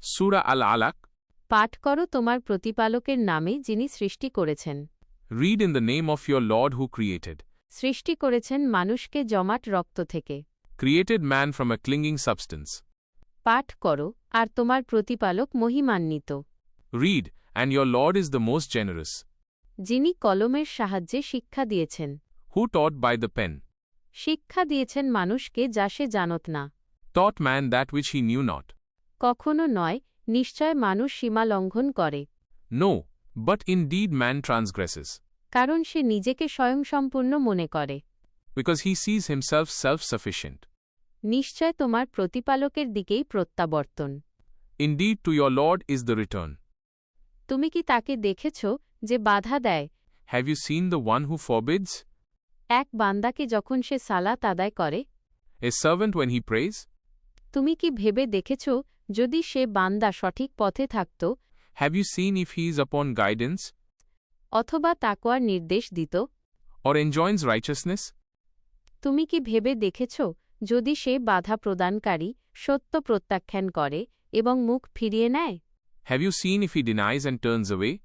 Surah Al-Alaq. পাঠ করো তোমার প্রতিপালকের নামে যিনি সৃষ্টি করেছেন। Read in the name of your Lord who created. সৃষ্টি করেছেন মানুষকে জমাট রক্ত থেকে। Created man from a clinging substance. পাঠ করো, আর তোমার প্রতিপালক মহিমান্বিত। Read, and your Lord is the most generous. যিনি কলমের সাহায্যে শিক্ষা দিয়েছেন। Who taught by the pen. শিক্ষা দিয়েছেন মানুষকে যা সে জানত না। Taught man that which he knew not. কখনো নয়, নিশ্চয় মানুষ সীমা লঙ্ঘন করে। No, but indeed man transgresses. কারণ সে নিজেকে স্বয়ংসম্পূর্ণ মনে করে। Because he sees himself self-sufficient. নিশ্চয় তোমার প্রতিপালকের দিকেই প্রত্যাবর্তন। Indeed to your Lord is the return. তুমি কি তাকে দেখেছ, যে বাধা দেয়? Have you seen the one who forbids? এক বান্দাকে যখন সে সালাত আদায় করে। A servant when he prays? তুমি কি ভেবে দেখেছ, যদি সে বান্দা সঠিক পথে থাকত? Have you seen if he is upon guidance? অথবা তাকওয়ার নির্দেশ দিত? Or enjoins righteousness? তুমি কি ভেবে দেখেছ, যদি সে বাধা প্রদানকারী সত্য প্রত্যাখ্যান করে এবং মুখ ফিরিয়ে নেয়? Have you seen if he denies and turns away?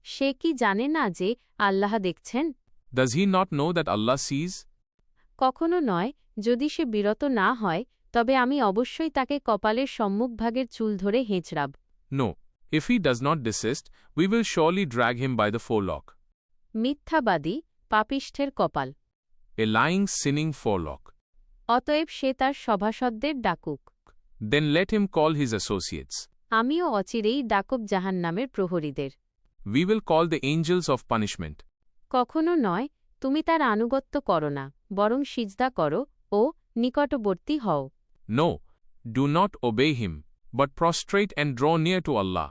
সে কি জানে না যে আল্লাহ দেখছেন? Does he not know that Allah sees? কখনো নয়, যদি সে বিরত না হয়, তবে আমি অবশ্যই তাকে কপালের সম্মুখভাগের চুল ধরে হেঁচড়াব। No. If he does not desist, we will surely drag him by the forelock. মিথ্যাবাদী, পাপিষ্ঠের কপাল। A lying, sinning forelock. অতএব সে তার সভাসদদের ডাকুক। Then let him call his associates. আমিও অচিরেই ডাকব জাহান্নামের প্রহরীদের। We will call the angels of punishment. কখনো নয়, তুমি তার আনুগত্য করো না, বরং সিজদা করো ও নিকটবর্তী হও। No, do not obey him, but prostrate and draw near to Allah.